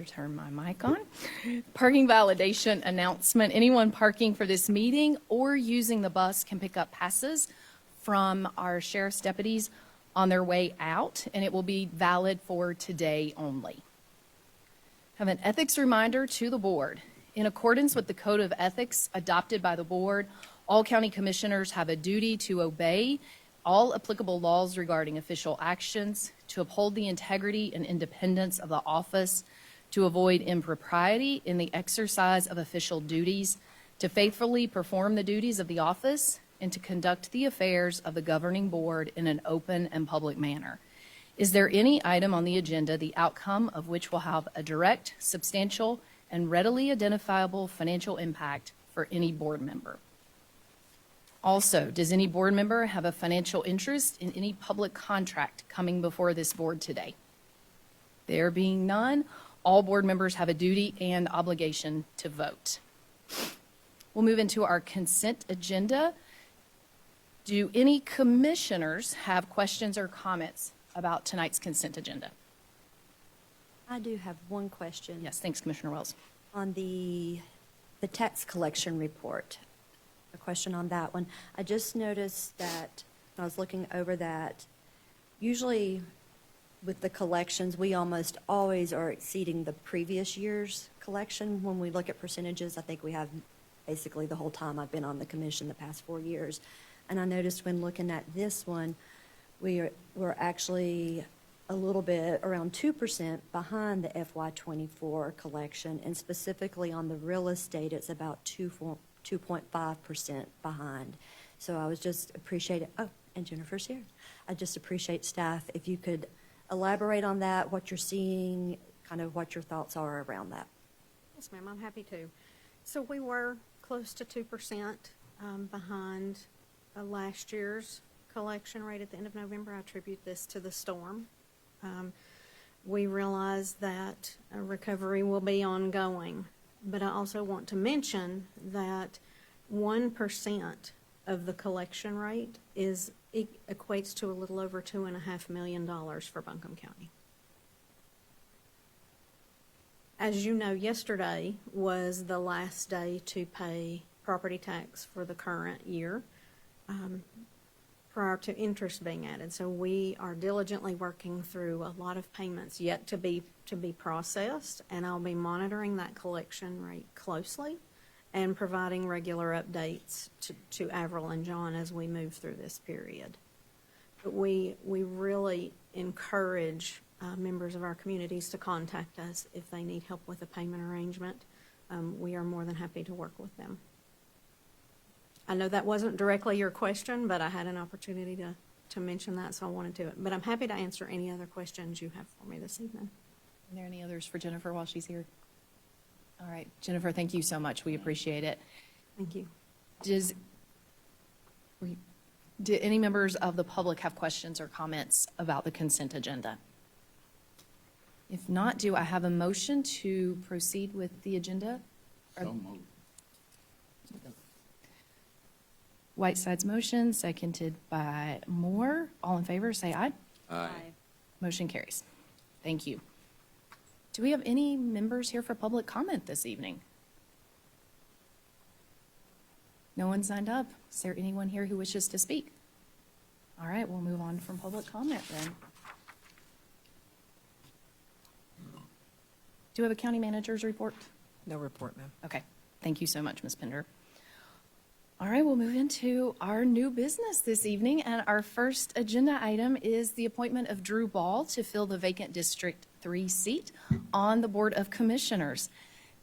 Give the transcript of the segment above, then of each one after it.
to turn my mic on. Parking validation announcement. Anyone parking for this meeting or using the bus can pick up passes from our sheriff's deputies on their way out, and it will be valid for today only. Have an ethics reminder to the board. In accordance with the Code of Ethics adopted by the board, all county commissioners have a duty to obey all applicable laws regarding official actions, to uphold the integrity and independence of the office, to avoid impropriety in the exercise of official duties, to faithfully perform the duties of the office, and to conduct the affairs of the governing board in an open and public manner. Is there any item on the agenda, the outcome of which will have a direct, substantial, and readily identifiable financial impact for any board member? Also, does any board member have a financial interest in any public contract coming before this board today? There being none, all board members have a duty and obligation to vote. We'll move into our consent agenda. Do any commissioners have questions or comments about tonight's consent agenda? I do have one question. Yes, thanks, Commissioner Wells. On the tax collection report, a question on that one. I just noticed that when I was looking over that, usually with the collections, we almost always are exceeding the previous year's collection. When we look at percentages, I think we have basically the whole time I've been on the commission, the past 4 years. And I noticed when looking at this one, we're actually a little bit around 2% behind the FY24 collection, and specifically on the real estate, it's about 2.5% behind. So I was just appreciating, oh, and Jennifer's here. I just appreciate staff, if you could elaborate on that, what you're seeing, kind of what your thoughts are around that. Yes, ma'am, I'm happy to. So we were close to 2% behind last year's collection rate at the end of November. I attribute this to the storm. We realize that a recovery will be ongoing, but I also want to mention that 1% of the collection rate equates to a little over $2.5 million for Buncombe County. As you know, yesterday was the last day to pay property tax for the current year, prior to interest being added. So we are diligently working through a lot of payments yet to be processed, and I'll be monitoring that collection rate closely and providing regular updates to Avril and John as we move through this period. But we really encourage members of our communities to contact us if they need help with a payment arrangement. We are more than happy to work with them. I know that wasn't directly your question, but I had an opportunity to mention that, so I wanted to. But I'm happy to answer any other questions you have for me this evening. Are there any others for Jennifer while she's here? All right, Jennifer, thank you so much. We appreciate it. Thank you. Do any members of the public have questions or comments about the consent agenda? If not, do I have a motion to proceed with the agenda? So moved. Whiteside's motion, seconded by Moore. All in favor, say aye. Aye. Motion carries. Thank you. Do we have any members here for public comment this evening? No one signed up. Is there anyone here who wishes to speak? All right, we'll move on from public comment then. Do we have a county manager's report? No report, ma'am. Okay, thank you so much, Ms. Pender. All right, we'll move into our new business this evening, and our first agenda item is the appointment of Drew Ball to fill the vacant District 3 seat on the Board of Commissioners.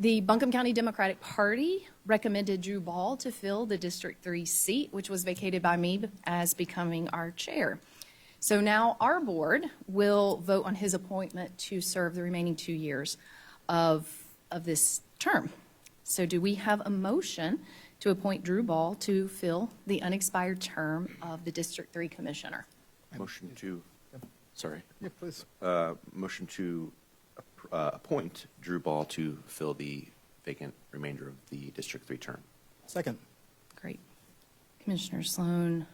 The Buncombe County Democratic Party recommended Drew Ball to fill the District 3 seat, which was vacated by me as becoming our chair. So now our board will vote on his appointment to serve the remaining 2 years of this term. So do we have a motion to appoint Drew Ball to fill the unexpired term of the District 3 Commissioner? Motion to, sorry. Yeah, please. Motion to appoint Drew Ball to fill the vacant remainder of the District 3 term. Second. Great. Commissioner Sloan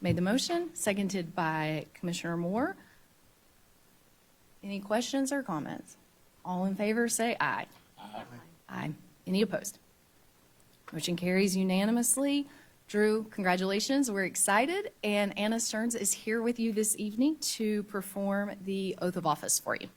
made the motion, seconded by Commissioner Moore. Any questions or comments? All in favor, say aye. Aye. Aye. Any opposed? Motion carries unanimously. Drew, congratulations. We're excited. And Anna Stearns is here with you this evening to perform the oath of office for you.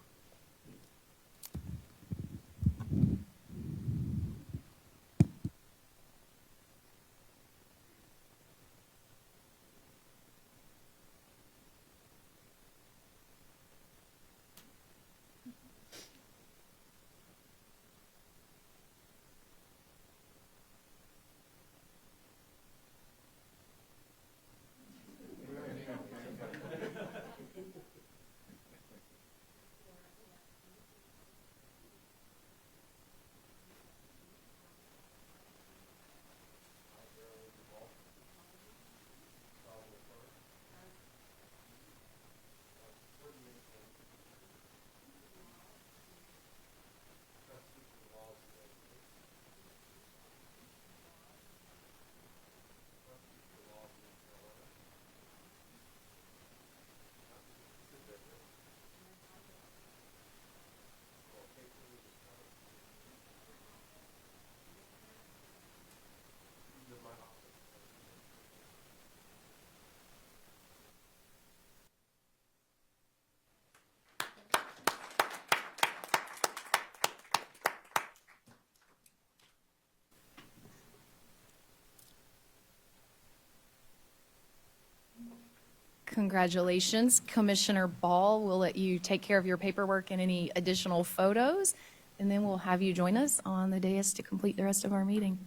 Congratulations. Commissioner Ball will let you take care of your paperwork and any additional photos, and then we'll have you join us on the dais to complete the rest of our meeting.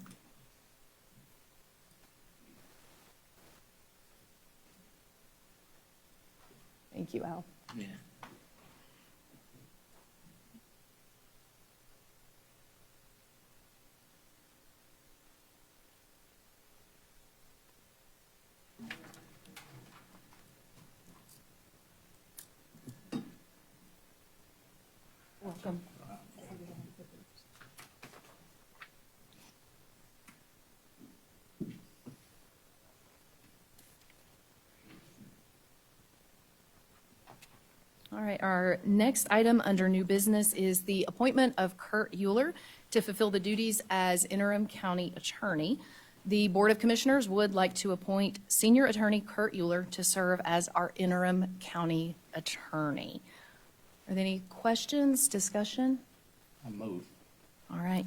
Thank you, Al. Yeah. Welcome. All right, our next item under new business is the appointment of Kurt Euler to fulfill the duties as interim county attorney. The Board of Commissioners would like to appoint Senior Attorney Kurt Euler to serve as our interim county attorney. Are there any questions, discussion? I move. All right.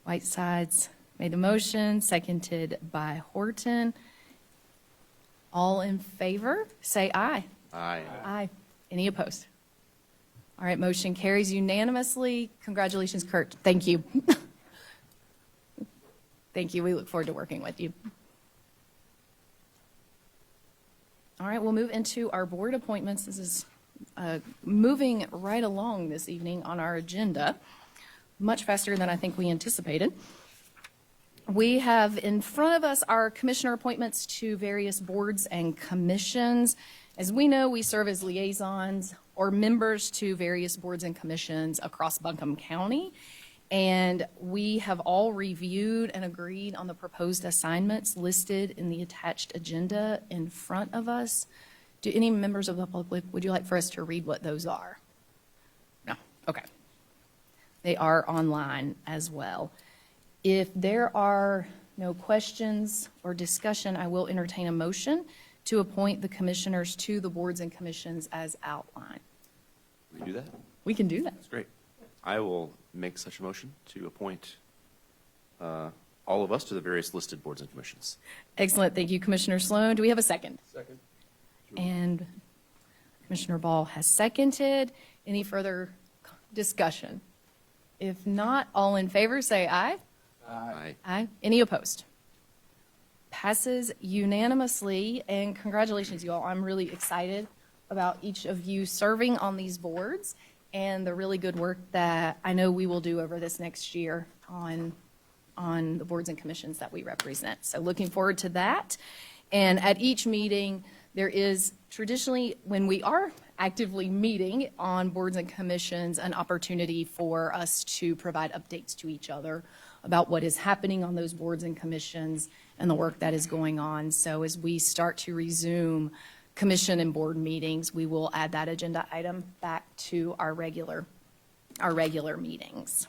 Whitesides made the motion, seconded by Horton. All in favor, say aye. Aye. Aye. Any opposed? All right, motion carries unanimously. Congratulations, Kurt. Thank you. Thank you. We look forward to working with you. All right, we'll move into our board appointments. This is moving right along this evening on our agenda, much faster than I think we anticipated. We have in front of us our commissioner appointments to various boards and commissions. As we know, we serve as liaisons or members to various boards and commissions across Buncombe County. And we have all reviewed and agreed on the proposed assignments listed in the attached agenda in front of us. Do any members of the public, would you like for us to read what those are? No? Okay. They are online as well. If there are no questions or discussion, I will entertain a motion to appoint the commissioners to the boards and commissions as outlined. We can do that? We can do that. That's great. I will make such a motion to appoint all of us to the various listed boards and commissions. Excellent. Thank you, Commissioner Sloan. Do we have a second? Second. And Commissioner Ball has seconded. Any further discussion? If not, all in favor, say aye. Aye. Aye. Any opposed? Passes unanimously, and congratulations, you all. I'm really excited about each of you serving on these boards and the really good work that I know we will do over this next year on the boards and commissions that we represent. So looking forward to that. And at each meeting, there is traditionally, when we are actively meeting on boards and commissions, an opportunity for us to provide updates to each other about what is happening on those boards and commissions and the work that is going on. So as we start to resume commission and board meetings, we will add that agenda item back to our regular meetings.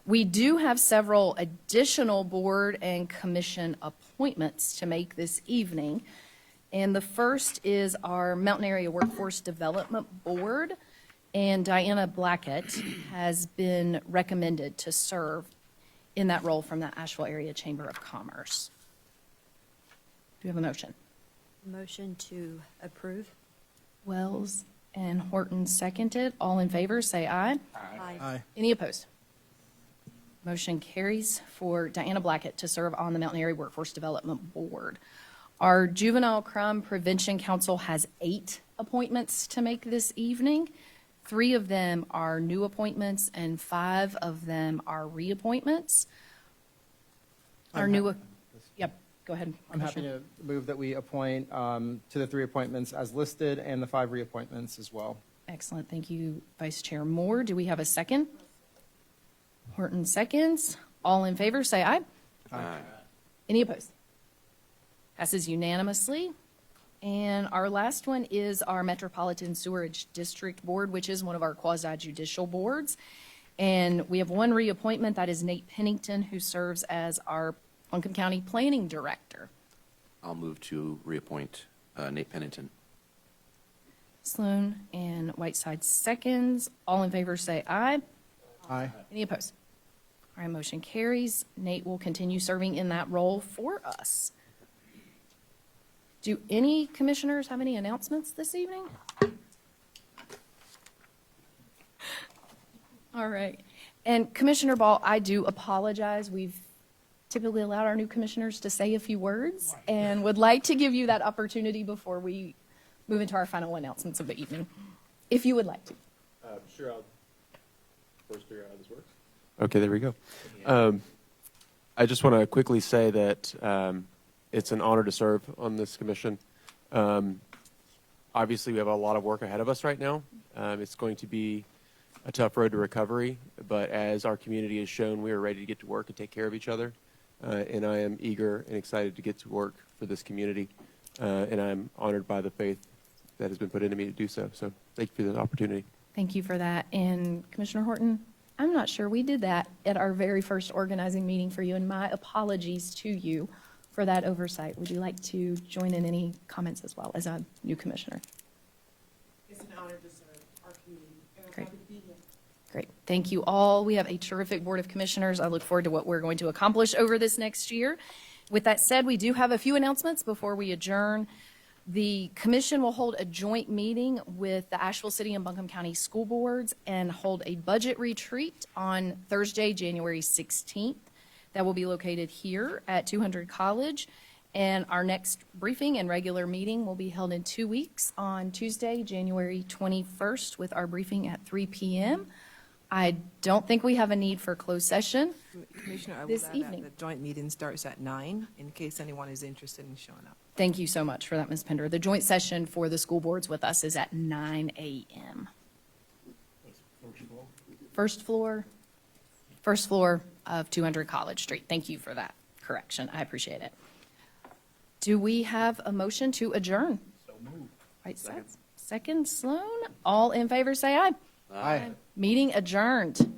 We do have several additional board and commission appointments to make this evening. And the first is our Mountain Area Workforce Development Board. And Diana Blackett has been recommended to serve in that role from the Asheville Area Chamber of Commerce. Do we have a motion? Motion to approve. Wells and Horton seconded. All in favor, say aye. Aye. Any opposed? Motion carries for Diana Blackett to serve on the Mountain Area Workforce Development Board. Our Juvenile Crime Prevention Council has 8 appointments to make this evening. 3 of them are new appointments and 5 of them are reappointments. Yep, go ahead. I'm happy Commissioner. to move that we appoint to the 3 appointments as listed and the 5 reappointments as well. Excellent, thank you, Vice Chair Moore. Do we have a second? Horton seconds. All in favor, say aye. Aye. Any opposed? Passes unanimously. And our last one is our Metropolitan Sewerage District Board, which is one of our quasi-judicial boards. And we have one reappointment, that is Nate Pennington, who serves as our Buncombe County Planning Director. I'll move to reappoint Nate Pennington. Sloan and Whiteside seconds. All in favor say aye. Aye. Any opposed? All right, motion carries. Nate will continue serving in that role for us. Do any commissioners have any announcements this evening? All right. And Commissioner Ball, I do apologize. We've typically allowed our new commissioners to say a few words and would like to give you that opportunity before we move into our final announcements of the evening, if you would like to. Sure, I'll first figure out how this works. Okay, there we go. I just want to quickly say that it's an honor to serve on this commission. Obviously, we have a lot of work ahead of us right now. It's going to be a tough road to recovery, but as our community has shown, we are ready to get to work and take care of each other. And I am eager and excited to get to work for this community. And I'm honored by the faith that has been put into me to do so. So thank you for the opportunity. Thank you for that. And Commissioner Horton, I'm not sure we did that at our very first organizing meeting for you, and my apologies to you for that oversight. Would you like to join in any comments as well as a new commissioner? It's an honor to serve our community, and I'm Great. happy to be here. Great. Thank you all. We have a terrific Board of Commissioners. I look forward to what we're going to accomplish over this next year. With that said, we do have a few announcements before we adjourn. The commission will hold a joint meeting with the Asheville City and Buncombe County School Boards and hold a budget retreat on Thursday, January 16th. That will be located here at 200 College. And our next briefing and regular meeting will be held in 2 weeks on Tuesday, January 21st, with our briefing at 3 p.m. I don't think we have a need for closed session. Commissioner, I will This add evening. that the joint meeting starts at 9, in case anyone is interested in showing up. Thank you so much for that, Ms. Pender. The joint session for the school boards with us is at 9 a.m. First floor of 200 College Street. Thank you for that correction. I appreciate it. Do we have a motion to adjourn? So moved. Right, second, Sloan. All in favor, say aye. Aye. Meeting adjourned.